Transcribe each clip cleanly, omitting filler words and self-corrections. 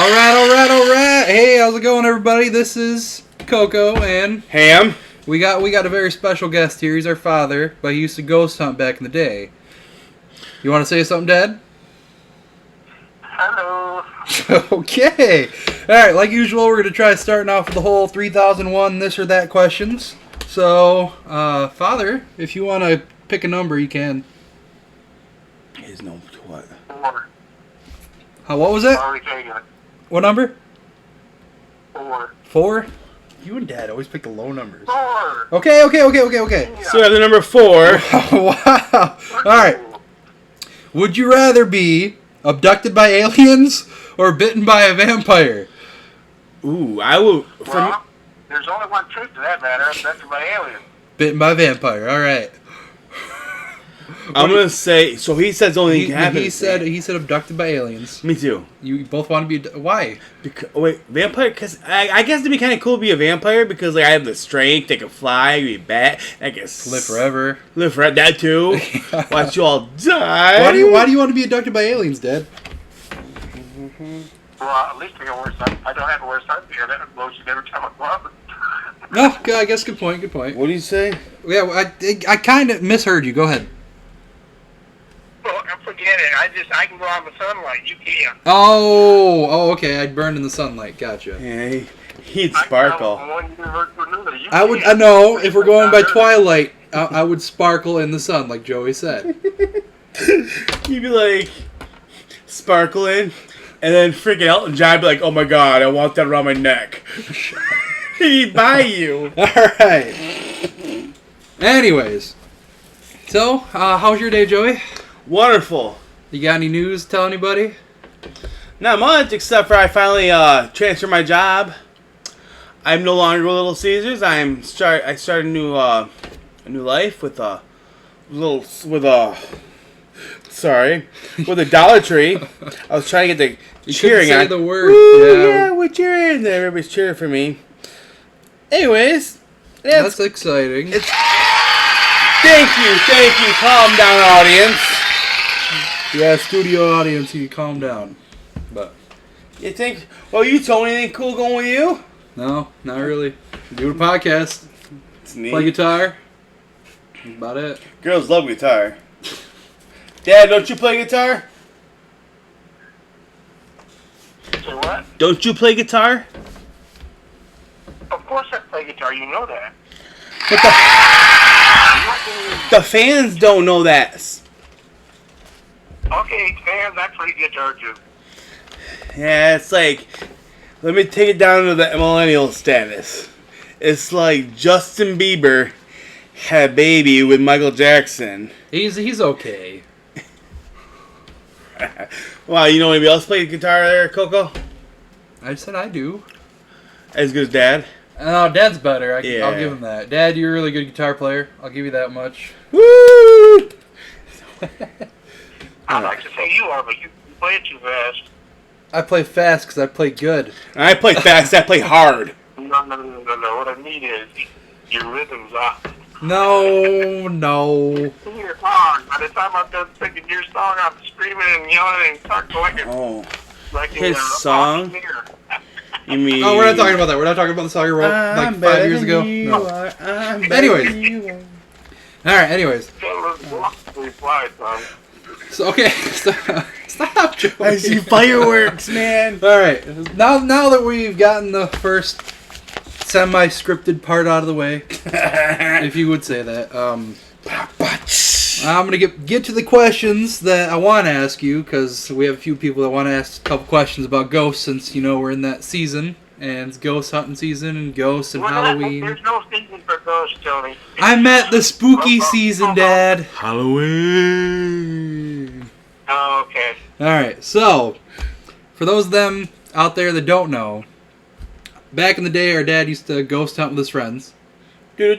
All right. Hey, how's it going, everybody? This is Coco and Ham. we got a very special guest here. He's our father, but he used to ghost hunt back in the day. You want to say something, Dad? Hello. Okay. All right, like usual, we're going to try starting off with the whole 3001 this or that questions. So, Father, if you want to pick a number, you can. Is no what? 4. What was it? Sorry, take it. What number? 4. 4? You and Dad always pick the low numbers. 4. Okay. Yeah. So we have the number 4. Wow. All right. Would you rather be abducted by aliens or bitten by a vampire? Ooh, I will. Well, there's only one truth to that matter. That's by alien. Bitten by a vampire. All right. I'm gonna say. So he says only happens. He said abducted by aliens. Me too. You both want to be why? Wait, vampire? Because I guess it'd be kind of cool to be a vampire because like I have the strength, I can fly, I can be a bat, I can Live forever. Live forever. That too. Watch you all die. Why do you want to be abducted by aliens, Dad? Well, at least I can wear sun. I don't have to wear suntan. That blows you every time I go out. No, I guess good point. What do you say? Yeah, I kind of misheard you. Go ahead. Well, forget it. I can go out in the sunlight. You can't. Oh, okay. I'd burn in the sunlight. Gotcha. Yeah, he'd sparkle. I would. I know. If we're going by Twilight, I would sparkle in the sun, like Joey said. You'd be like sparkling, and then freaking Elton John be like, "Oh my God, I want that around my neck." He'd buy you. All right. Anyways, so how's your day, Joey? Wonderful. You got any news to tell anybody? Not much, except for I finally transferred my job. I'm no longer with Little Caesars. I started a new life with a Dollar Tree. I was trying to get the cheering say on. the word. Woo, yeah, we're cheering. Everybody's cheering for me. Anyways, That's exciting. Thank you. Calm down, audience. Yeah, studio audience, you calm down. But You think? Well, you told me anything cool going with you? no, not really. Do a podcast, It's neat. play guitar. That's about it. Girls love guitar. Dad, don't you play guitar? So what? Don't you play guitar? Of course I play guitar. You know that. But the fans don't know that. Okay, fans, I play guitar too. Yeah, it's like, let me take it down to the millennial status. It's like Justin Bieber had a baby with Michael Jackson. He's okay. Wow, you know anybody else play guitar there, Coco? I said I do. As good as Dad? Oh, Dad's better. I'll Yeah. give him that. Dad, you're a really good guitar player. I'll give you that much. Woo! I'd like to say you are, but you play it too fast. I play fast because I play good. I play fast, I play hard. No. What I mean is your rhythm's off. No. Sing your song. By the time I'm done singing your song, I'm screaming and yelling and talking like His a song? auctioneer. You mean... Oh, we're not talking about that. We're not talking about the song you wrote like 5 years ago. No. Anyways. All right. Anyways. Reply, son. So okay. Stop, Joey. I see fireworks, man. All right. Now that we've gotten the first semi-scripted part out of the way, if you would say that, I'm gonna get to the questions that I want to ask you because we have a few people that want to ask a couple questions about ghosts since we're in that season and it's ghost hunting season and ghosts and Halloween. There's no season for ghosts, Tony. I meant the spooky season, Dad. Halloween. Oh, okay. All right. So, for those of them out there that don't know, back in the day, our dad used to ghost hunt with his friends. And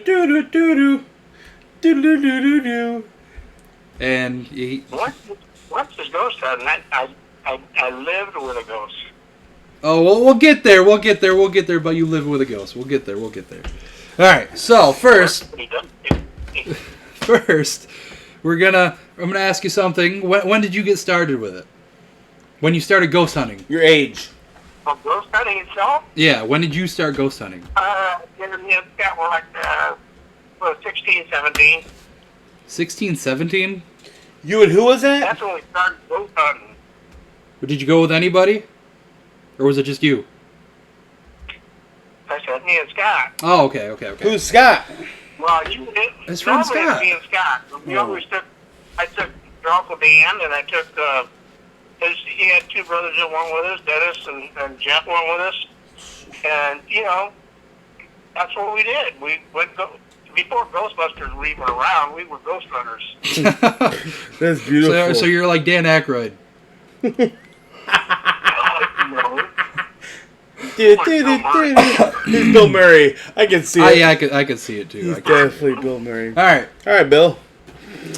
What's this ghost hunting? I lived with a ghost. Oh, well, we'll get there. But you live with a ghost. We'll get there. All right. So first, I'm gonna ask you something. When did you get started with it? When you started ghost hunting? Your age. Well, ghost hunting itself, Yeah, when did you start ghost hunting? me and Scott were like 16, 17. 16, 17? You and who was that? That's when we started ghost hunting. Did you go with anybody? Or was it just you? I said, me and Scott. Oh, okay. Who's Scott? Well, you did. His friend normally it's Scott. me and Scott. We Oh. always took. I took your Uncle Dan, and I took. He had two brothers that went with us, Dennis and Jeff went with us, and that's what we did. We went before Ghostbusters were even around. We were ghost hunters. That's beautiful. So you're like Dan Aykroyd. He's Bill Murray. I can see it. Yeah, I could see it too. He's definitely Bill Murray. All right. All right, Bill.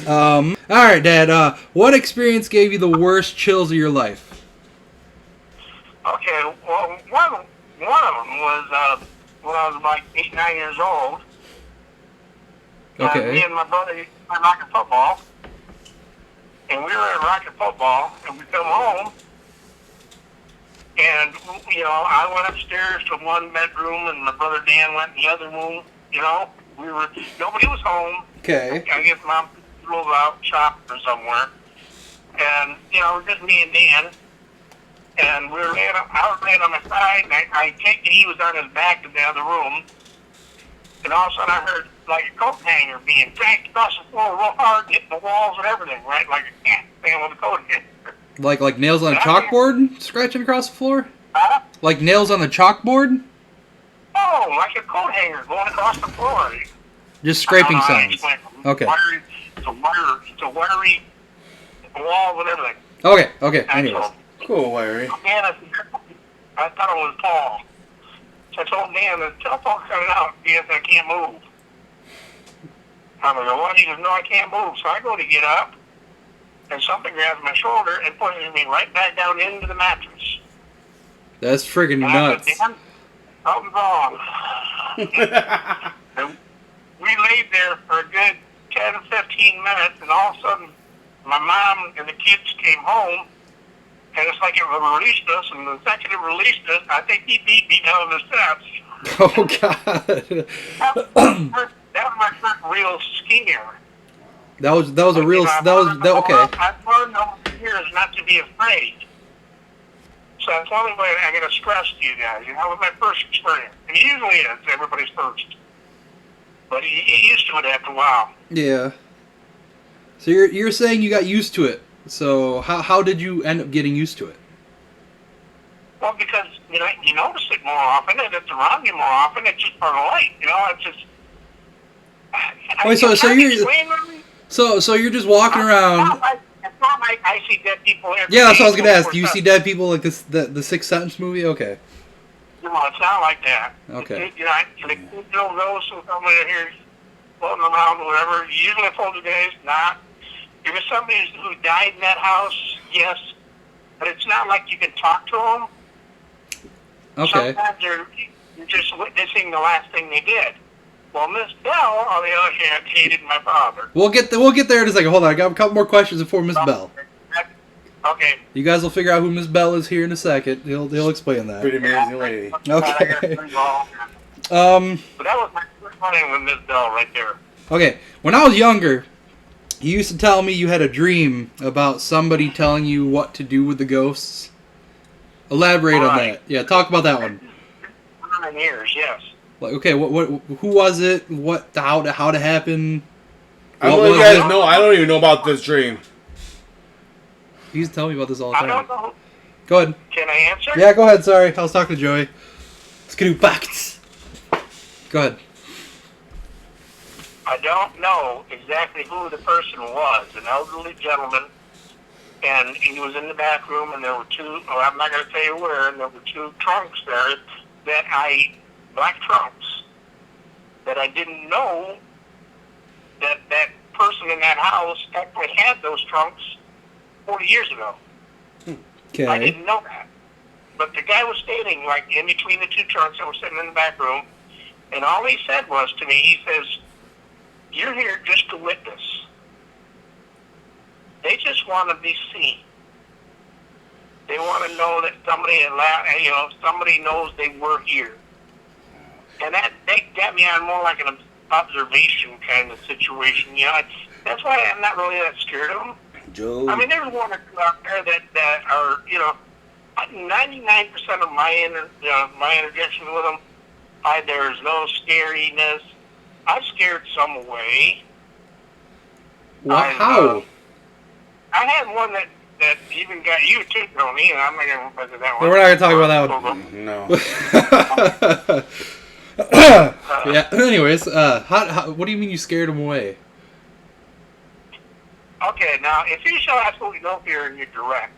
All right, Dad. What experience gave you the worst chills of your life? Okay, well, one of them was when I was like 8, 9 years old. Okay. Me and my brother used to play rocket football, and we were at rocket football, and we come home, and I went upstairs to one bedroom, and my brother Dan went in the other room. Nobody was home. Okay. I guess Mom drove out shopping or somewhere, and it was just me and Dan. And I was laying on my side, and I think he was on his back in the other room. And all of a sudden I heard like a coat hanger being dragged across the floor real hard, hitting the walls and everything, right? Like a cat thing with a coat hanger. Like nails on a chalkboard scratching across the floor? Huh? Like nails on the chalkboard? Oh, like a coat hanger going across the floor. Just scraping I don't know how to sounds. explain it. Okay. It's a wiry wall and everything. Okay. And Anyways. so, Cool, Larry. Dan, I thought it was Paul. So I told Dan, the telephone's coming out. Dan said, I can't move. I'm like, what? He goes, no, I can't move. So I go to get up, and something grabs my shoulder and pushes me right back down into the mattress. That's friggin' And I nuts. said, Dan, something's wrong. And we laid there for a good 10 or 15 minutes, and all of a sudden, my mom and the kids came home, and it's like it released us, and the second it released us, I think he beat me down the steps. Oh, God. That was my first real scare. That was a real... Okay. I've learned over the years not to be afraid. So that's the only way I'm going to stress to you guys. That was my first experience. And it usually is everybody's first. But you get used to it after a while. Yeah. So you're saying you got used to it. So how did you end up getting used to it? Well, because, you notice it more often, and it's around you more often. It's just part of life. It's just... Wait, so you're just walking around... It's not like I see dead people every Yeah, that's what I was day, gonna ask. Do you 24/7. see dead people like this? The Sixth Sense movie? Okay. No, it's not like that. Okay. The kids don't know, so somebody here floating around, whatever. Usually a poltergeist, not. If it's somebody who died in that house, yes. But it's not like you can talk to them. Okay. Sometimes you're just witnessing the last thing they did. Well, Miss Bell, on the other hand, hated my father. We'll get there in a second. Hold on, I got a couple more questions before Miss Bell. Okay. You guys will figure out who Miss Bell is here in a second. He'll explain that. Pretty amazing lady. Okay. But that was my first one with Miss Bell right there. Okay. When I was younger, you used to tell me you had a dream about somebody telling you what to do with the ghosts. Elaborate on Right. that. Yeah, talk about that one. 9 years, yes. Like, okay, who was it? How to happen? I What don't was you guys it? know. I don't even know about this dream. You used to tell me about this all the I time. don't know. Go ahead. Can I answer? Yeah, go ahead. Sorry, I was talking to Joey. Let's do facts. Go ahead. I don't know exactly who the person was. An elderly gentleman, and he was in the back room, and there were two. Oh, I'm not going to tell you where. And there were two trunks there black trunks, that I didn't know that person in that house actually had those trunks 40 years ago. I Okay. didn't know that. But the guy was standing like in between the two trunks that were sitting in the back room, and all he said was to me, he says, "You're here just to witness. They just want to be seen. They want to know that somebody knows they were here. And that got me on more like an observation kind of situation. That's why I'm not really that scared of them. Joe. I mean, there's one or two out there that are, 99% of my interaction with them, there's no scariness. I've scared some away. How? I had one that even got you too, Tony, and I'm not going to visit that one. We're not going to talk about that one. No. Yeah. Anyways, how? What do you mean you scared him away? Okay, now if you show absolutely no fear and you're direct,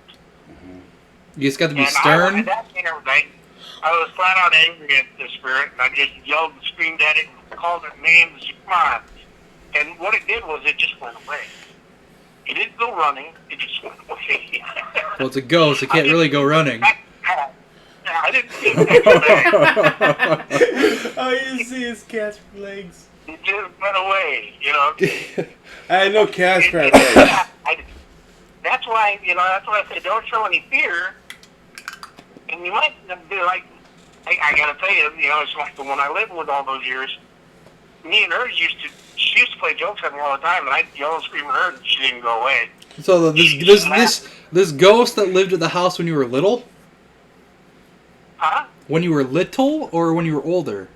You just got to be and stern. I was flat out angry at the spirit, and I just yelled and screamed at it and called it names. Come on! And what it did was it just went away. It didn't go running. It just went away. Well, it's a ghost. It can't really go running. I didn't see it. All you see is cat's legs. It just went away, I had no cat's legs. That's why I say don't show any fear. And you might be like, I gotta tell you, it's like the one I lived with all those years. Me and her she used to play jokes on me all the time, and I'd yell and scream at her, and she didn't go away. So this ghost that lived at the house when you were little? Huh? When you were little or when you were older?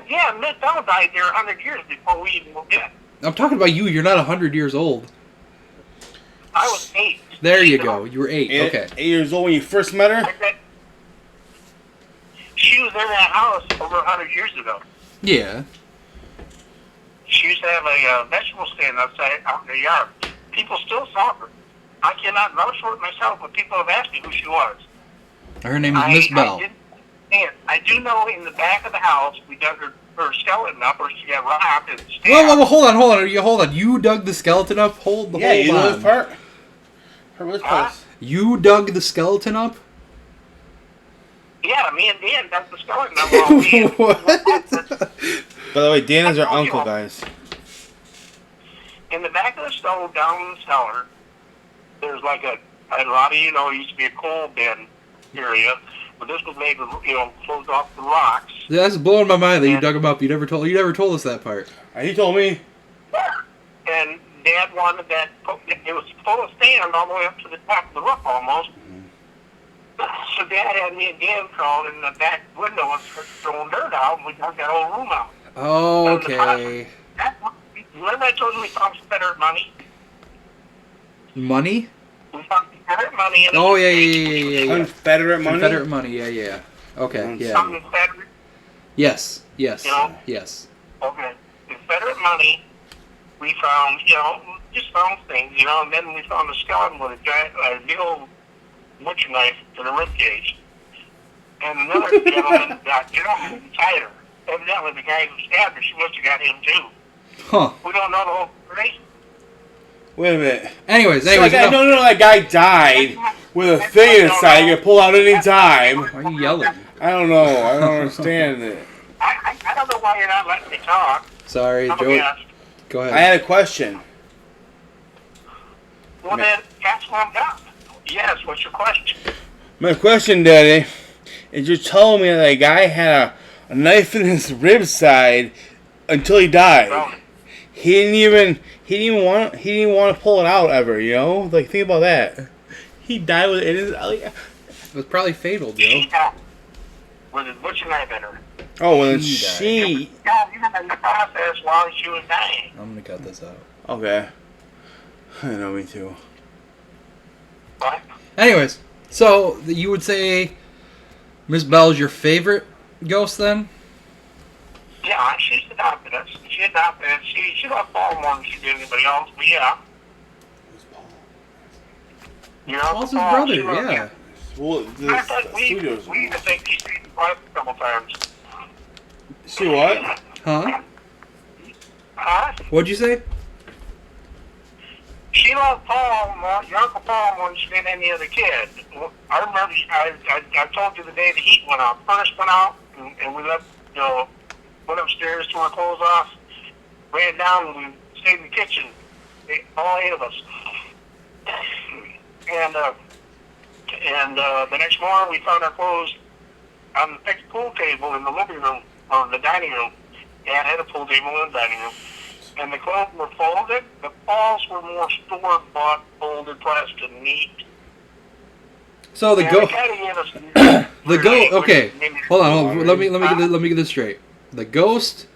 Yeah, Miss Bell died there 100 years before we even moved in. I'm talking about you. You're not 100 years old. I was 8. There you go. You were 8. Okay. 8 years old when you first met her? She was in that house over 100 years ago. Yeah. She used to have a vegetable stand outside out in the yard. People still saw her. I cannot vouch for it myself, but people have asked me who she was. Her name is Miss Bell. I do know in the back of the house we dug her skeleton up, or she got robbed and stabbed. Whoa, hold on. You dug the skeleton up? Hold You know on. this part? Her which place? You dug the skeleton up? Yeah, me and Dan dug the skeleton up. While we What? By the way, Dan is our uncle, guys. In the back of the stove down in the cellar, there's like a lot of it used to be a coal bin area, but this was made with closed off the rocks. Yeah, that's blowing my mind that you dug them up. You never told us that part. He told me. And Dad wanted that. It was full of sand all the way up to the top of the roof almost. So Dad had me and Dan crawled in the back window and throwing dirt out, and we dug that whole room out. Oh, okay. Remember I told you we found Confederate money? Money? We found Confederate money. Oh, yeah. Confederate money? Confederate money, yeah. Okay, yeah. Some Confederate. Yes. Yes. Okay. Confederate money. We found, just found things, and then we found a skeleton with a big old butcher knife to the rib cage. And another gentleman got tighter. Evidently, the guy who stabbed her, she must have got him too. Huh. We don't know the whole story. Wait a minute. Anyways. No, that guy died with a thing inside. You can pull out any time. Why are you yelling? I don't know. I don't understand it. I don't know why you're not letting me talk. Sorry, I'm a Joe. guest. Go ahead. I had a question. Well, then, that's what I'm done. Yes, what's your question? My question, Daddy, is you're telling me that a guy had a knife in his rib side until he died. Well, He didn't even want to pull it out ever. Like think about that. He died with it in his. It was probably fatal, Joe. she died with a butcher knife in her. Oh, well, then He Yeah, you were in the process while she was dying. I'm gonna cut this out. Okay. I know, me too. What? Anyways, so you would say Miss Bell's your favorite ghost then? Yeah, she's adopted us. She adopted us. She loved Paul more than she did anybody else, but yeah. Paul's his brother, she loved yeah. him. Well, I thought we even think she's seen his wife a couple times. See what? Huh? Huh? What'd you say? She loved Paul more, your Uncle Paul more than she did any other kid. I remember, I told you the day the heat went out. First went out, and we left, went upstairs, to our clothes off, ran down, and we stayed in the kitchen, all 8 of us. And And the next morning, we found our clothes on the fixed pool table in the living room, or the dining room. Dad had a pool table in the dining room. And the clothes were folded. The balls were more store-bought, folded, pressed, and neat. So the And go they kinda gave us the go okay. maybe- Hold on. Let me get this straight. The ghost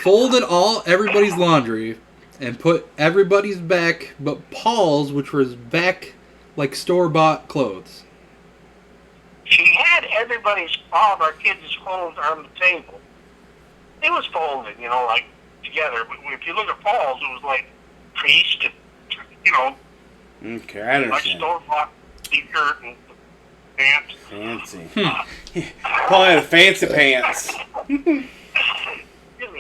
folded everybody's laundry and put everybody's back but Paul's, which was back like store-bought clothes. She had all of our kids' clothes on the table. It was folded, like together. But if you look at Paul's, it was like creased, Okay, I like understand. store-bought t-shirt and pants. Fancy. Paul had fancy pants. Excuse me,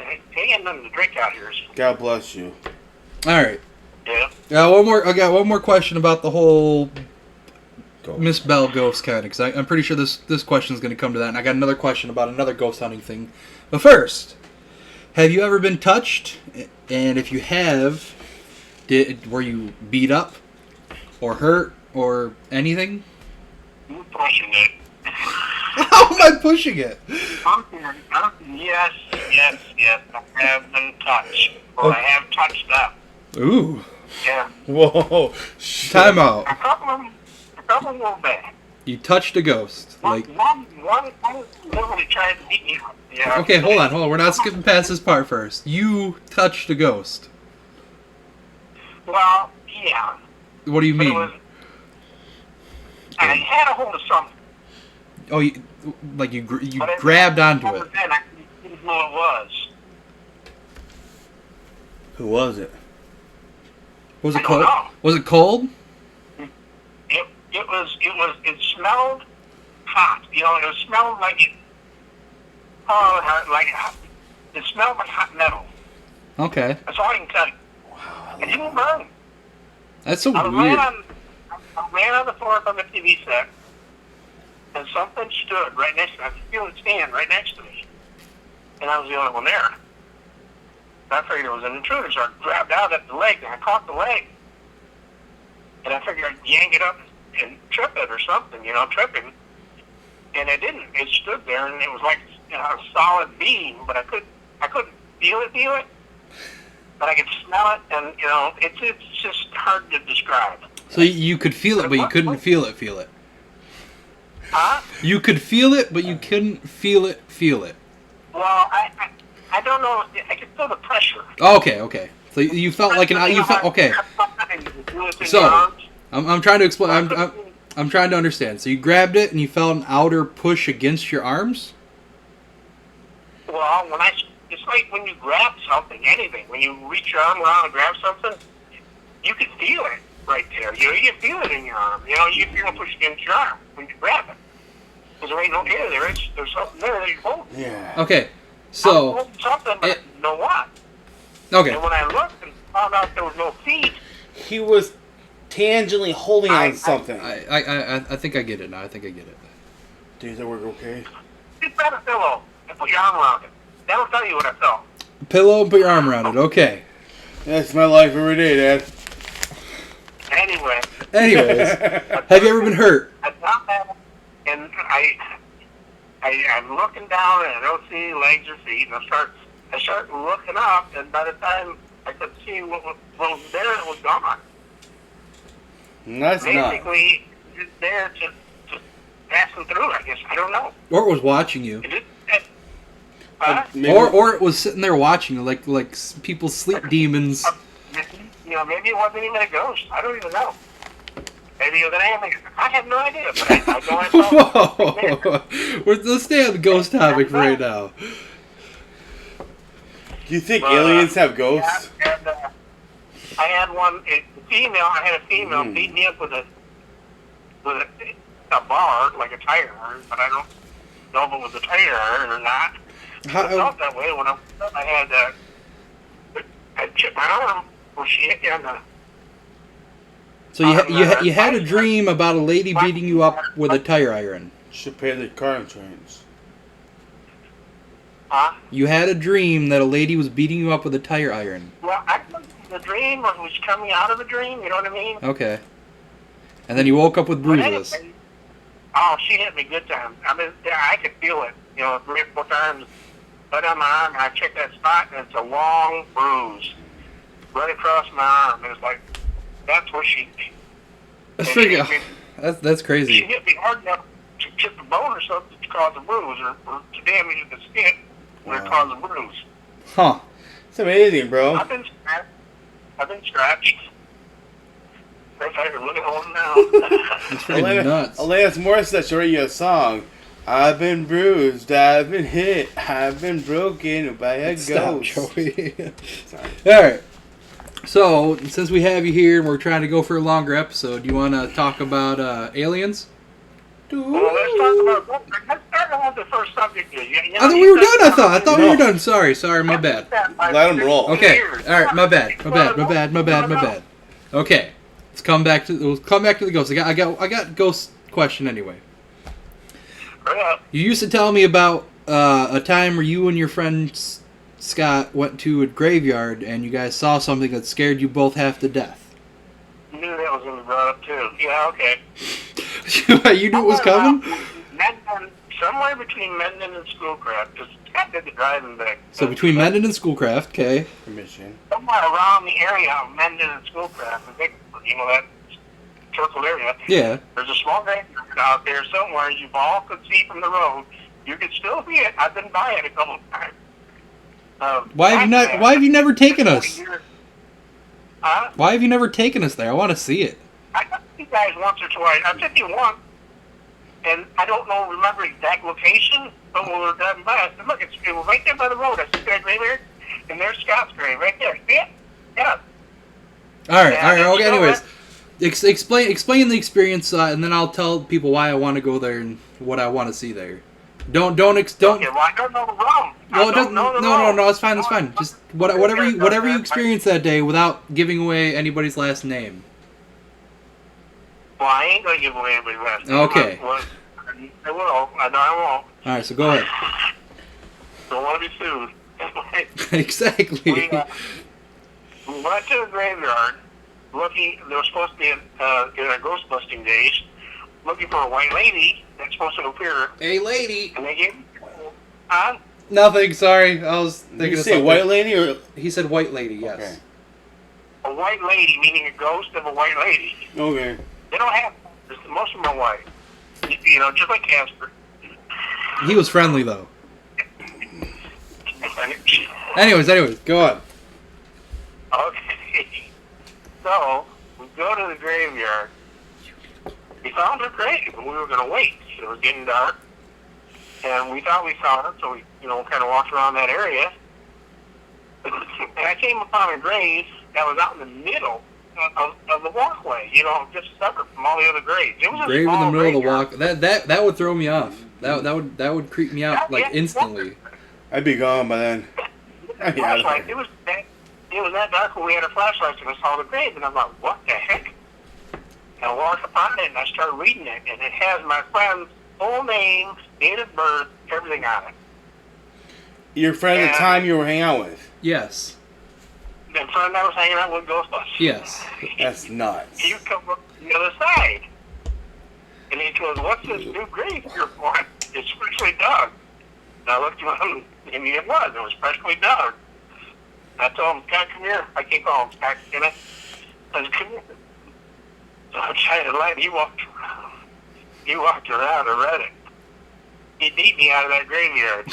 I ain't nothing to drink out here. God bless you. All right. Yeah. I got one more question about the whole Miss Bell ghost kind of, because I'm pretty sure this question is going to come to that, and I got another question about another ghost hunting thing. But first, have you ever been touched? And if you have, were you beat up or hurt or anything? You're pushing it. How am I pushing it? Yes. I have been touched. Or I have touched up. Ooh. Yeah. Whoa. Time out. A couple of them bad. You touched a ghost. Like, One literally tried to beat me up. Yeah. okay, hold on. We're not skipping past this part first. You touched a ghost. Well, yeah. What do you But it mean? was, I had a hold of something. Oh, you But grabbed onto Then it. I didn't know it was. Who was it? Was I it don't cold? know. Was it cold? It smelled hot. It smelled like it smelled like hot metal. Okay. That's all I can tell you. Wow. It didn't burn. That's so I weird. ran on the floor on the TV set, and something stood right next to me. I could feel it stand right next to me. And I was the only one there. I figured it was an intruder, so I grabbed out at the leg, and I caught the leg. And I figured I'd yank it up and trip it or something, tripping. And it didn't. It stood there, and it was like a solid beam, but I couldn't feel it. But I could smell it, and, it's just hard to describe. So you could feel it, but you couldn't feel it. Huh? You could feel it, but you couldn't feel it. Well, I don't know. I could feel the pressure. Okay. So you felt like you felt okay. So I'm trying to explain. I'm trying to understand. So you grabbed it and you felt an outer push against your arms. Well, it's like when you grab something, anything. When you reach your arm around and grab something, you can feel it right there. You can feel it in your arm. You feel it push against your arm when you grab it. Because there ain't no air there. There's something there that you're holding. Yeah. Okay. I'm So holding something, but I didn't know what. okay. And when I looked and found out there was no feet, He was tangentially holding on something. I think I get it now. I think I get it. Does that work okay? just grab a pillow and put your arm around it. That'll tell you what I felt. Pillow and put your arm around it. Okay. That's my life every day, Dad. Anyway, Anyways, have you ever been hurt? I found that, and I'm looking down and I don't see legs or feet, and I start looking up, and by the time I could see what was there, it was gone. That's not. Basically, just there to passing through, I guess. I don't know. Or it was watching you. It just, huh? Maybe, Or it was sitting there watching you, like people's sleep demons. Maybe it wasn't even a ghost. I don't even know. Maybe it was an alien. I have no idea, but I know I saw it. Whoa! Let's stay on the ghost topic for right now. do you think aliens have ghosts? Yeah, and, I had a female beat me up with a bar, like a tire iron, but I don't know if it was a tire iron or not. I felt that way when I chipped my arm when she hit me on the... So you had a dream about a lady beating you up with a tire iron. Should pay the car insurance. Huh? You had a dream that a lady was beating you up with a tire iron. Well, the dream was coming out of the dream, you know what I mean? Okay. And then you woke up with But bruises. anyway, Oh, she hit me good time. I mean, yeah, I could feel it. 3 or 4 times. Right on my arm, I checked that spot, and it's a long bruise right across my arm. It was like, that's where she hit me. That's And pretty. she hit me- That's She crazy. hit me hard enough to chip the bone or something to cause a bruise, or to damage the skin where it caused a bruise. Huh. It's amazing, bro. I've been scratched. If I could look at home now. That's pretty nuts. Alanis Morissette wrote you a song. I've been bruised, I've been hit, I've been broken by a Stop, ghost. Joey. Sorry. All right. So, since we have you here and we're trying to go for a longer episode, you want to talk about aliens? Well, let's start on the first subject. I thought we were done. I thought we were done. Sorry, my bad. Let 'em roll. Okay. All right, my bad. Okay. We'll come back to the ghost. I got ghost question anyway. You used to tell me about a time where you and your friend Scott went to a graveyard and you guys saw something that scared you both half to death. I knew that was going to be brought up too. Yeah, okay. You knew it was coming? Mendon, somewhere between Mendon and Schoolcraft, because Scott did the driving back. So between Mendon and Schoolcraft, okay. Permission. Somewhere around the area of Mendon and Schoolcraft, that circle area. Yeah. There's a small graveyard out there somewhere you all could see from the road. You could still see it. I've been by it a couple of times. Why have you never taken us? Huh? Why have you never taken us there? I want to see it. I took you guys once or twice. I took you once, and I don't remember exact location, but when we were driving by, I said, look, it was right there by the road. I see that graveyard, and there's Scott's grave right there. See it? Yeah. All right. Okay. Anyways, explain the experience, and then I'll tell people why I want to go there and what I want to see there. Don't. Okay, well, I don't know the room. No. It's fine. Just whatever you experienced that day without giving away anybody's last name. Well, I ain't gonna give away anybody's last name. Okay. I will. I know I won't. All right. So go ahead. Don't want to be sued. Exactly. We went to the graveyard looking. There was supposed to be in our ghost busting days, looking for a white lady that's supposed to appear. A lady. And they gave. Huh? Nothing. Sorry, I was thinking Did you of say something. white lady or? He said white lady. Yes. Okay. A white lady, meaning a ghost of a white lady. Okay. They don't have. Most of them are white. Just like Casper. He was friendly though. Anyways, go on. Okay. So, we go to the graveyard. We found her grave, and we were going to wait. It was getting dark. And we thought we found it, so we, kind of walked around that area. And I came upon a grave that was out in the middle of the walkway, just separate from all the other graves. It was a Grave in the small middle of the graveyard. walk. That would throw me off. That would creep me out like instantly. I'd be gone by then. I'd be out of Flashlight. there. It was that dark when we had a flashlight and I saw the grave, and I'm like, what the heck? And I walked upon it and I started reading it, and it has my friend's full name, date of birth, everything on it. Your friend at the time you were hanging out with. Yes. The friend I was hanging out with Ghostbusters. Yes. That's nuts. He come up the other side. And he goes, what's this new grave here for? It's freshly dug. And I looked at him, and it was freshly dug. I told him, Scott, come here. I can't call him Scott, can I? I said, come here. So I tried to light. He walked around and read it. He beat me out of that graveyard.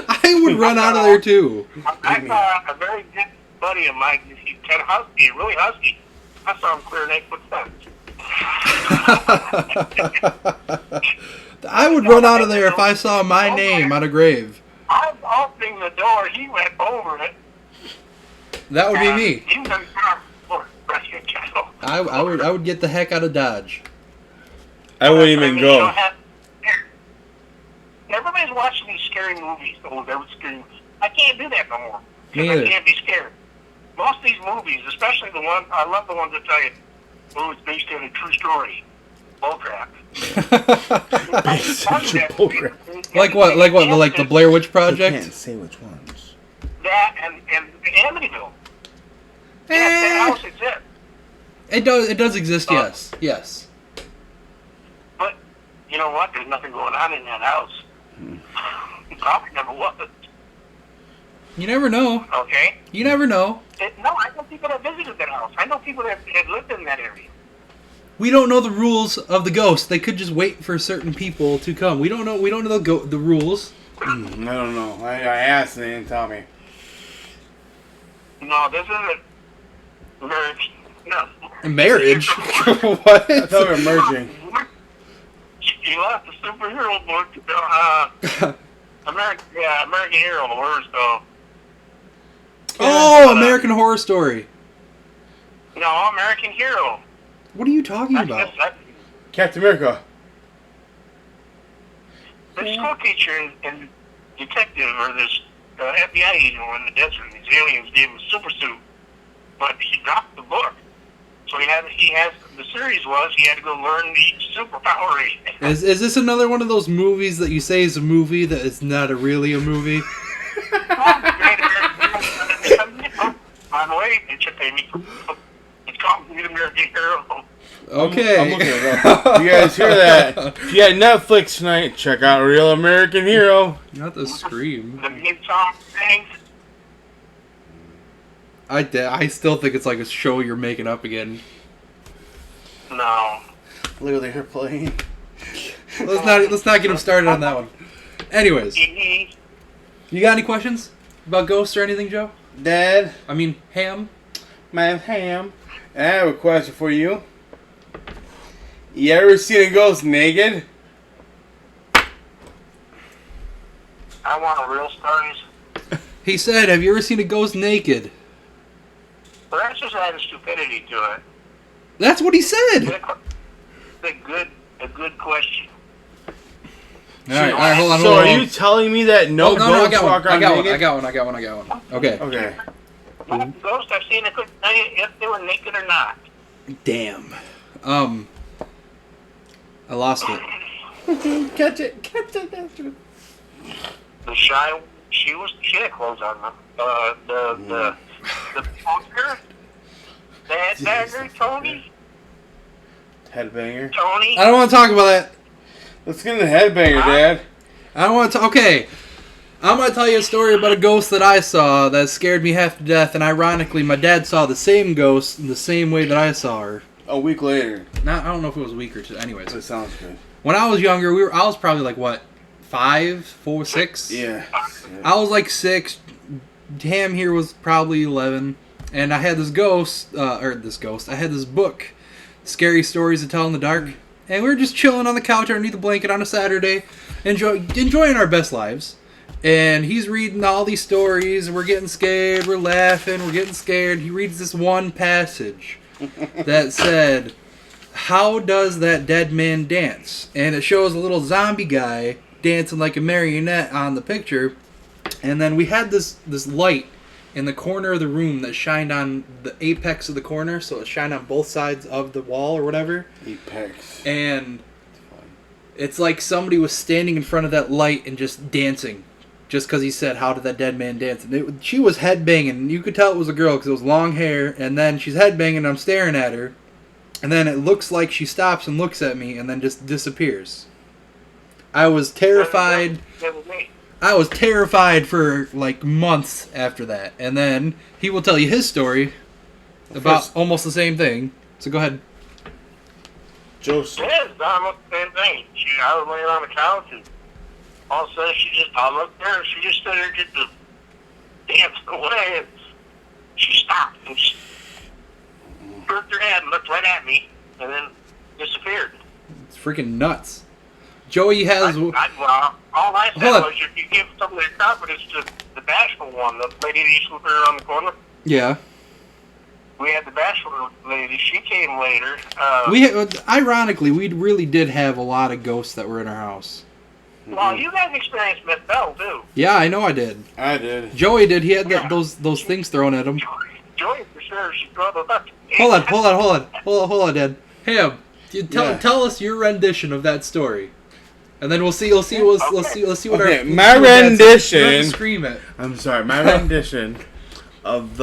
I would run out of there too. I saw a very good buddy of mine. He's kind of husky, really husky. I saw him clear an 8-foot fence. I would run out of there if I saw my name on a grave. I was opening the door. He went over it. That would be me. He was for rescue channel. I would get the heck out of Dodge. I wouldn't even go. Everybody's watching these scary movies. Oh, that was scary. I can't do that no more. Me Because either. I can't be scared. Most of these movies, especially the ones, I love the ones that tell you, oh, it's based on a true story. Bullcrap. Like what? Like the Blair Witch I Project? can't say which ones. That and Amityville. Yes, that house exists. It does exist. Oh. Yes. But you know what? There's nothing going on in that house. Probably never was. You never know. Okay? You never know. No, I know people that visited that house. I know people that lived in that area. We don't know the rules of the ghost. They could just wait for certain people to come. We don't know. We don't know the rules. I don't know. I asked and they didn't tell me. No, this isn't marriage. No. Marriage? What? I thought we were merging. You left the superhero book. American Hero, the worst though. Oh, American Horror Story. No, American Hero. What are you talking about? Captain America. The school teacher and detective, or this FBI agent, were in the desert. And these aliens gave him a super suit, but he dropped the book. So he has the series was he had to go learn the superpower. Is this another one of those movies that you say is a movie that is not really a movie? By the way, it should pay me. It's called The American Hero. Okay. I'm looking it up. You guys hear that? If you had Netflix tonight, check out Real American Hero. Not the scream. The main song things. I still think it's like a show you're making up again. No. Literally her playing. Let's not get him started on that one. Anyways, you got any questions about ghosts or anything, Joe? Dad, I mean, Ham. my ham. I have a question for you. You ever seen a ghost naked? I want real stories. He said, "Have you ever seen a ghost naked?" But that's just adding stupidity to it. That's what he said. A good question. All right, hold on. So are you telling me that no I ghosts walk around naked? I got one. Okay. Okay. Ghosts I've seen, I couldn't tell you if they were naked or not. Damn. I lost it. Catch it. The she had clothes on. The punker, the headbanger, Tony. Headbanger. Tony. I don't want to talk about that. Let's get in the headbanger, Dad. I don't want to. Okay. I'm going to tell you a story about a ghost that I saw that scared me half to death, and ironically, my dad saw the same ghost in the same way that I saw her. A week later. I don't know if it was a week or two. Anyways. That sounds good. When I was younger, I was probably like, what, 5, 4, 6? Yeah. I was like 6. Ham here was probably 11. And I had this I had this book, Scary Stories to Tell in the Dark. And we were just chilling on the couch underneath the blanket on a Saturday, enjoying our best lives. And he's reading all these stories. We're getting scared. We're laughing. We're getting scared. He reads this one passage that said, "How does that dead man dance?" And it shows a little zombie guy dancing like a marionette on the picture. And then we had this light in the corner of the room that shined on the apex of the corner, so it shined on both sides of the wall or whatever. Apex. And it's like somebody was standing in front of that light and just dancing. Just because he said, "How did that dead man dance?" And she was headbanging. And you could tell it was a girl because it was long hair. And then she's headbanging and I'm staring at her. And then it looks like she stops and looks at me and then just disappears. I was terrified. I was terrified for like months after that. And then he will tell you his story about almost the same thing. So go ahead. Joseph. Yeah, it's almost the same thing. I was laying on the couch and all of a sudden I looked there and she just stood there just dancing away and she stopped and she jerked her head and looked right at me and then disappeared. It's freaking nuts. Joey has... All I said was if you give some of their confidence to the bashful one, the lady that used to look around the corner. Yeah. We had the bashful lady. She came later. Ironically, we really did have a lot of ghosts that were in our house. Well, you guys experienced Miss Bell, too. Yeah, I know I did. I did. Joey did. He had those things thrown at him. Joey, for sure, she brought those up. Hold on, Dad. Ham, tell us your rendition of that story, and then we'll see what Okay, my rendition. Scream it. I'm sorry, my rendition of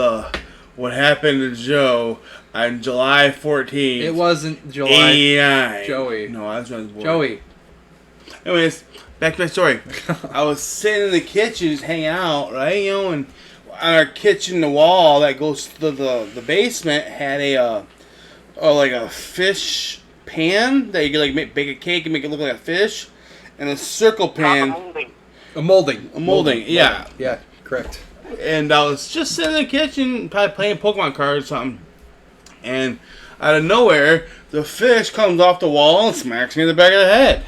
what happened to Joe on July 14th. It wasn't July. 89. Joey. No, I was born. Joey. Anyways, back to my story. I was sitting in the kitchen just hanging out, right? You know, and on our kitchen, the wall that goes to the basement had like a fish pan that you could like bake a cake and make it look like a fish, and a circle pan. A molding. A molding, yeah. Yeah, correct. And I was just sitting in the kitchen, probably playing Pokemon cards or something. And out of nowhere, the fish comes off the wall and smacks me in the back of the head.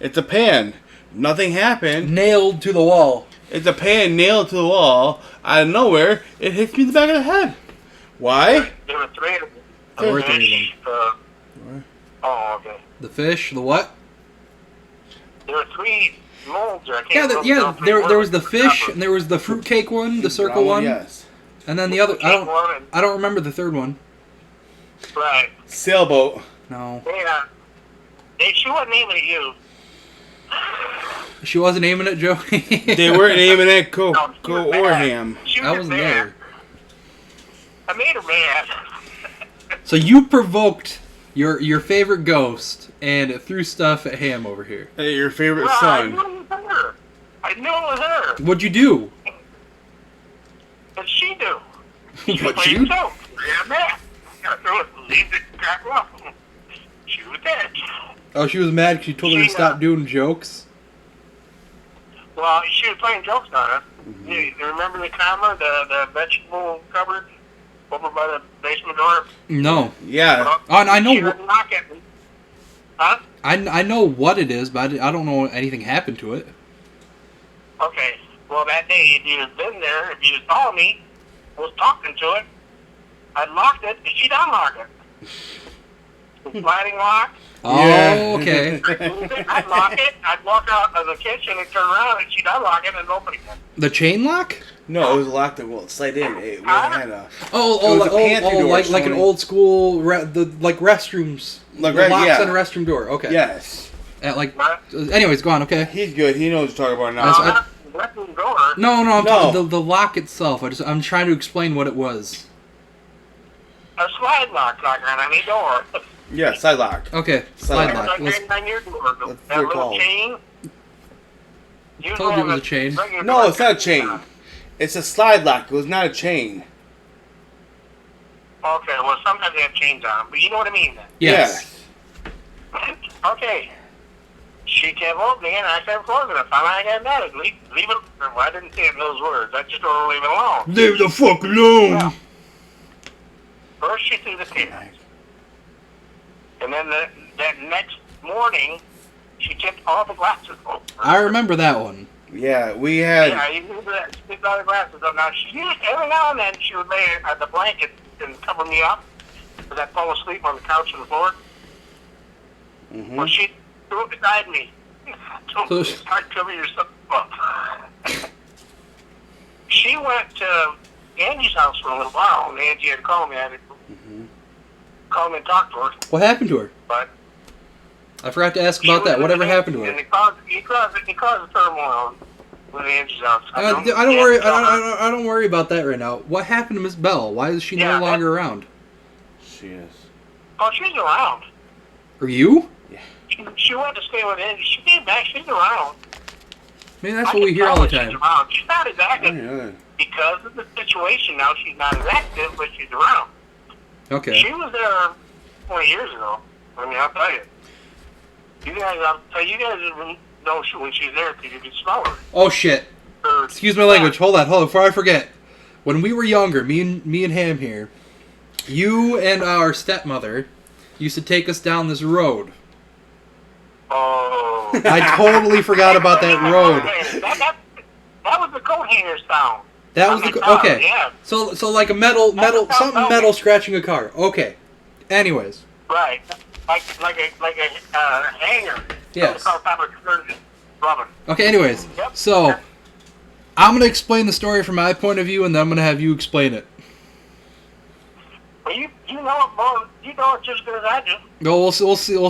It's a pan. Nothing happened. Nailed to the wall. It's a pan nailed to the wall. Out of nowhere, it hits me in the back of the head. Why? There were three of them. There were three of them. Oh, okay. The fish, the what? There were three molds. There was the fish, and there was the fruitcake one, the circle one. Yes. And then the other, I don't remember the third one. Right. Sailboat. No. Yeah. She wasn't aiming at you. She wasn't aiming at Joe. They weren't aiming at Coco No, or Ham. I wasn't there. I made her mad. So you provoked your favorite ghost, and it threw stuff at Ham over here. Hey, your favorite Well, son. I knew it was her. I knew it was her. What'd you do? What'd she do? What you? Yeah, man. Gotta throw it, leave the crack off. She was dead. Oh, she was mad because you told her to stop doing jokes? Well, she was playing jokes on us. Mm-hmm. You remember the camera, the vegetable cupboard over by the basement door? No. Yeah. Well, I know. She would knock at me. Huh? I know what it is, but I don't know anything happened to it. Okay. Well, that day, if you'd been there, if you'd saw me, was talking to it, I'd locked it, and she'd unlock it. The sliding lock. Oh, yeah. Okay. I'd lock it, I'd walk out of the kitchen and turn around, and she'd unlock it and open it again. The chain lock? No, it was locked and well, slide in. It had a, like an old school, like restrooms. Like the locks on a restroom door. Okay. Yes. Anyways, go on. Okay. He's good. He knows what you're talking about now. Restroom door. No, I'm talking the lock itself. I'm trying to explain what it was. A slide lock on any door. Yeah, side lock. Okay, slide lock. On your door. That little chain. I told you it was a chain. No, it's not a chain. It's a slide lock. It was not a chain. Okay, well, sometimes they have chains on them, but you know what I mean then. Yes. Yeah. Okay. She kept opening it, and I kept closing it. Finally, I got mad at it. Leave it. Well, I didn't say it in those words. I just told her to leave it alone. Leave the fuck alone. Yeah. First, she threw the kid. And then that next morning, she tipped all the glasses over. I remember that one. Yeah, we had... Yeah, you remember that. She tipped all the glasses up. Now, she used, every now and then, she would lay the blanket and cover me up because I'd fall asleep on the couch on the floor. Mm-hmm. Well, she threw it beside me. So Start covering yourself up. She went to Angie's house for a little while, and Angie had called me. I had to call me and talk to her. What happened to her? But I forgot to ask about that. Whatever happened to her? And he caused a turmoil with Angie's house. I don't worry. I don't worry about that right now. What happened to Miss Bell? Why is she no longer around? She is. Oh, she's around. Are you? Yeah. She went to stay with Angie. She came back. She's around. Man, that's what we hear all the time. She's around. She's not as active because of the situation. Now she's not as active, but she's around. Okay. She was there 20 years ago. I mean, I'll tell you. You guys know when she's there because you can smell her. Oh shit! Excuse my language. Hold on. Before I forget, when we were younger, me and Ham here, you and our stepmother used to take us down this road. Oh. I totally forgot about that road. That was the coat hanger sound. That was okay. Yeah. So like a metal something scratching a car. Okay. Anyways. Right. Like a hanger. Yes. Rubber. Okay. Anyways. Yep. So I'm gonna explain the story from my point of view, and then I'm gonna have you explain it. Well, you know it more. You know it just as good as I do. No, we'll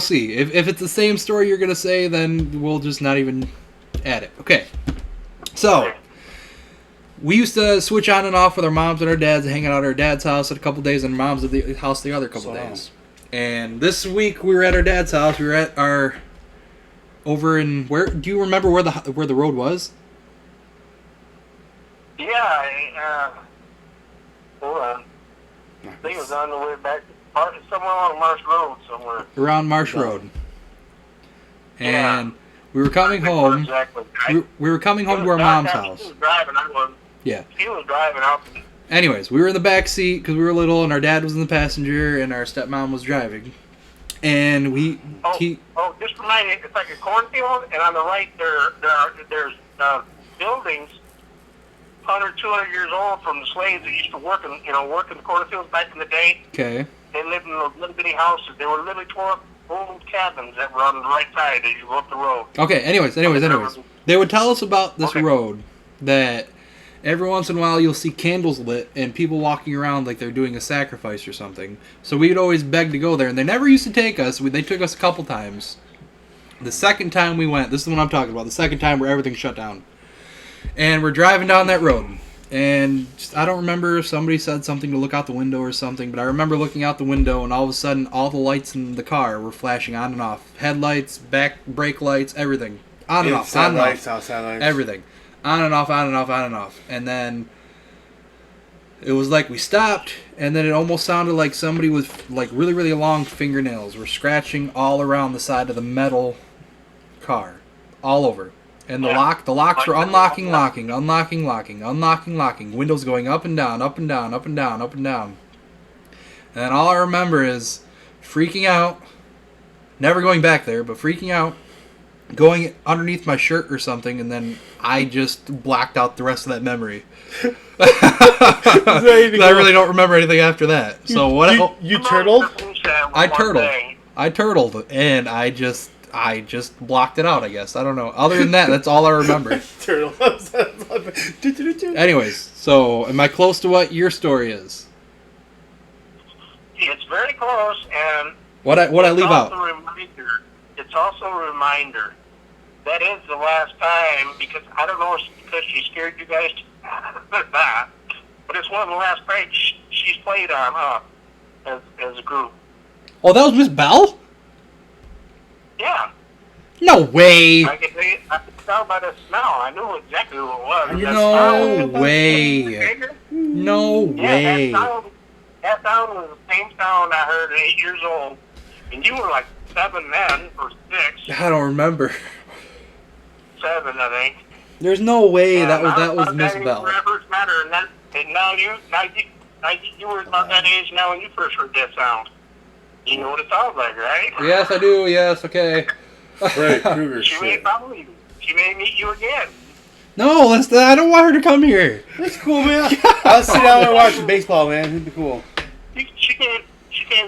see. If it's the same story you're gonna say, then we'll just not even add it. Okay. So. We used to switch on and off with our moms and our dads, hanging out at our dad's house at a couple days and mom's at the house the other couple days. And this week we were at our dad's house. We were at our over in where? Do you remember where the road was? Yeah, hold on. I think it was on the way back, somewhere along Marsh Road somewhere. Around Marsh Road. Yeah. And we were coming home. Exactly. We were coming home to our mom's house. He was driving, I was. Yeah. He was driving out. Anyways, we were in the back seat because we were little, and our dad was in the passenger, and our stepmom was driving. And Just remind me, it's like a cornfield, and on the right there's buildings 100, 200 years old from the slaves that used to work in the cornfields back in the day. Okay. They lived in those little bitty houses. They were literally tore up old cabins that were on the right side as you go up the road. Okay, anyways. They would tell us about this road that every once in a while you'll see candles lit and people walking around like they're doing a sacrifice or something. So we'd always beg to go there, and they never used to take us. They took us a couple times. The second time we went, this is what I'm talking about, the second time where everything shut down. And we're driving down that road. And I don't remember if somebody said something to look out the window or something, but I remember looking out the window and all of a sudden all the lights in the car were flashing on and off. Headlights, back brake lights, everything. On and off, on and off. Outside lights. Everything. On and off, on and off, on and off. And then it was like we stopped, and then it almost sounded like somebody with like really, really long fingernails were scratching all around the side of the metal car. All over. And the locks were unlocking, locking. Windows going up and down, up and down, up and down, up and down. And all I remember is freaking out, never going back there, but freaking out, going underneath my shirt or something, and then I just blacked out the rest of that memory. I really don't remember anything after that. So You turtled? I turtled, and I just blocked it out, I guess. I don't know. Other than that, that's all I remember. Turtle. Anyways, so am I close to what your story is? It's very close, and What I leave out? It's also a reminder. That is the last time, because I don't know if it's because she scared you guys that, but it's one of the last pranks she's played on as a group. Oh, that was Miss Bell? Yeah. No way. I could tell by the smell. I knew exactly who it was. No way. No way. That sound was the same sound I heard at 8 years old. And you were like 7 then, or 6. I don't remember. 7, I think. There's no way that was Miss Bell. And now you were about that age now when you first heard that sound. You know what it sounds like, right? Yes, I do. Yes, okay. Right, Kruger She may follow you. She may meet you again. No, I don't want her to come here. That's cool, man. I'll sit down and watch baseball, man. It'd be cool. She came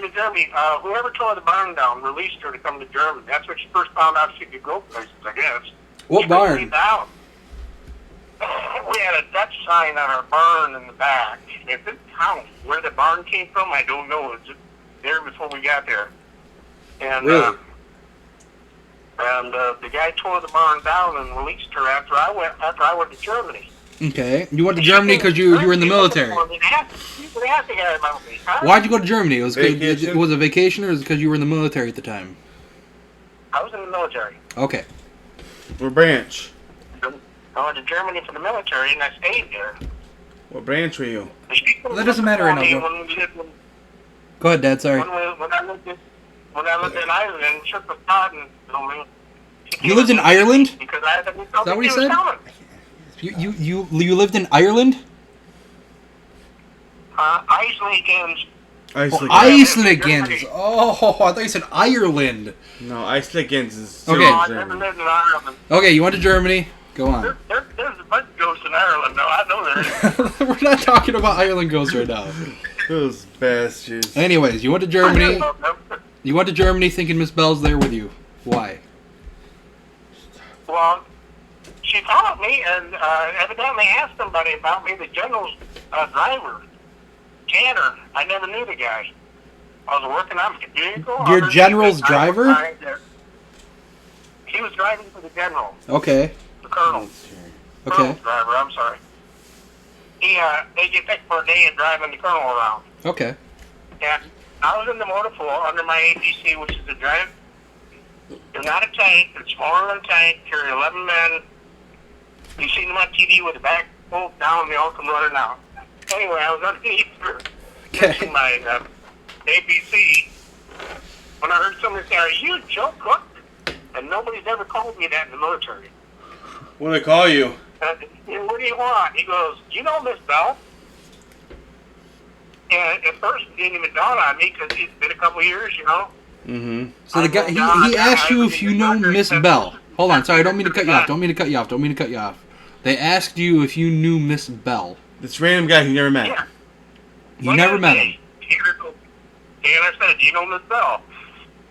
to Germany. Whoever tore the barn down released her to come to Germany. That's when she first found out she could go places, I guess. What barn? Down. We had a Dutch sign on our barn in the back. It's in town. Where the barn came from, I don't know. It was there before we got there. And, really? The guy tore the barn down and released her after I went to Germany. Okay. You went to Germany because you were in the military. Why'd you go to Germany? Was it a vacation or was it because you were in the military at the time? I was in the military. Okay. What branch? I went to Germany for the military and I stayed there. What branch were you? Well, that doesn't matter right now. Go ahead, Dad. Sorry. When I lived in Ireland, she took the pod and filming. You lived in Ireland? Because I had to Is that what he said? You lived in Ireland? Iceland. Iceland. Oh, I thought you said Ireland. No, Iceland is okay. No, I never lived in Ireland. Okay, you went to Germany. Go on. There's a bunch of ghosts in Ireland, though. I know there is. We're not talking about Ireland ghosts right now. Those bastards. Anyways, you went to Germany. You went to Germany thinking Miss Bell's there with you. Why? Well, she followed me and evidently asked somebody about me, the general's driver, Tanner. I never knew the guy. I was working on a vehicle. Your general's driver? He was driving for the general. Okay. The colonel. Okay. Colonel's driver, I'm sorry. They get picked for a day and driving the colonel around. Okay. And I was in the motor pool under my APC, which is the drive. In They're not a tank. They're smaller than a tank. Carry 11 men. You've seen them on TV with the back pulled down. They all come running out. Anyway, I was underneath watching my ABC when I heard somebody say, "Are you Joe Cook?" And nobody's ever called me that in the military. What do they call you? What do you want? He goes, "You know Miss Bell?" And at first it didn't even dawn on me because it's been a couple of years, you know. Mm-hmm. So the guy, he asked you if you know Miss Bell. Hold on, sorry, I don't mean to cut you off. Don't mean to cut you off. They asked you if you knew Miss Bell. This random guy you never met. Yeah. You never met him. Tanner said, "Do you know Miss Bell?"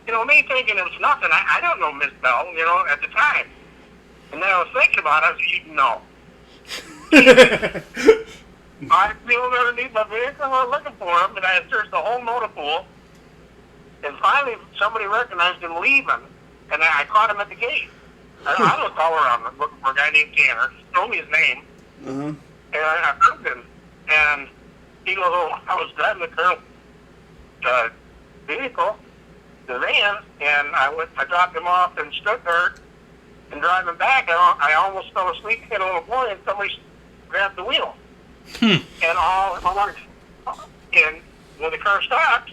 You know, me thinking it was nothing. I don't know Miss Bell, you know, at the time. And then I was thinking about it. I was, no. I flew underneath my vehicle. I was looking for him, and I had searched the whole motor pool. And finally, somebody recognized him leaving, and I caught him at the gate. I don't call around looking for a guy named Tanner. He told me his name. Uh-huh. And I found him. And he goes, "Oh, I was driving the vehicle, the van, and I dropped him off in Stuttgart, and driving back, I almost fell asleep hit on a boy, and somebody grabbed the wheel. And and when the car stopped,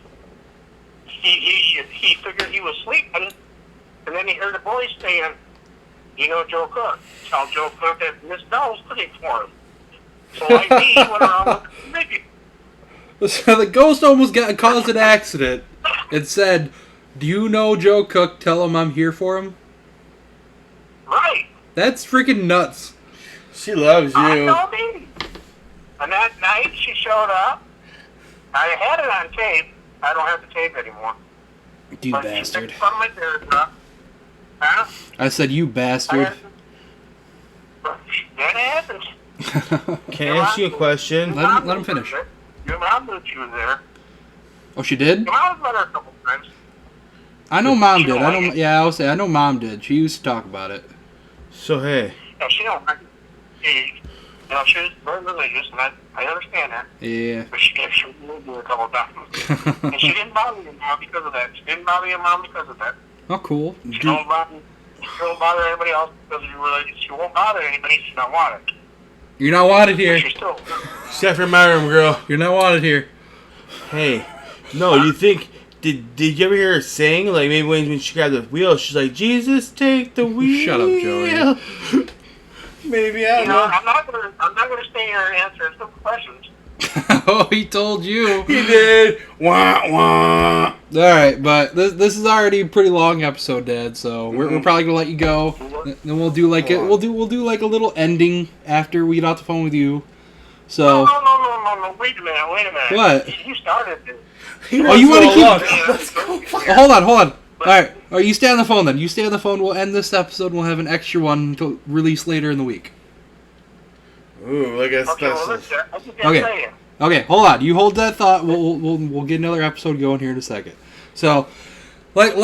he figured he was sleeping, and then he heard a voice saying, "You know Joe Cook? Tell Joe Cook that Miss Bell was looking for him." So like me, he went around looking for me. So the ghost almost caused an accident and said, "Do you know Joe Cook? Tell him I'm here for him." Right. That's freaking nuts. She loves I you. know me. And that night she showed up. I had it on tape. I don't have the tape anymore. You But bastard. She took my beer truck. Huh? I said, you bastard. That happened. Can I ask you a question? Let him finish. Your mom knew she was there. Oh, she did? Your mom's met her a couple times. I know Mom did. I'll say I know Mom did. She used to talk about it. So, hey. Yeah, she don't like it. You know, she was very religious, and I understand that. Yeah. But she moved me a couple of times. And she didn't bother your mom because of that. She didn't bother your mom because of that. Oh, cool. She don't bother anybody else because of your religion. She won't bother anybody she's not wanted. You're not wanted But here. she's still... Step from my room, girl. You're not wanted here. Hey. No, you think... Did you ever hear her sing? Like, maybe when she grabbed the wheel, she's like, "Jesus, take the wheel." Shut up, Joey. Maybe, I You don't know, know. I'm not gonna stay here and answer some questions. Oh, he told you. He did. Wah, wah. Alright, but this is already a pretty long episode, Dad, so we're probably gonna let you go. Then we'll do like we'll do like a little ending after we get off the phone with you. So No. Wait a minute. What? You started this. Oh, you want to keep... Let's go. Oh, hold on. Alright, you stay on the phone then. You stay on the phone, we'll end this episode, we'll have an extra one to release later in the week. Ooh, look at Okay, well, special. listen, I just Okay. gotta say Okay, hold on. You hold that thought. We'll get another episode going here in a second. So, like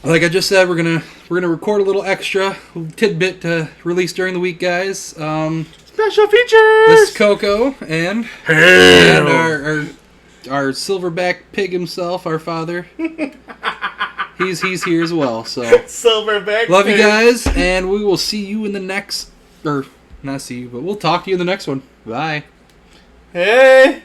I just said, we're gonna record a little extra tidbit to release during the week, guys. Special features. This is Coco and our silverback pig himself, our father. He's here as well. So Silverback. love you guys, and we will see you in the next, or not see you, but we'll talk to you in the next one. Bye. Hey.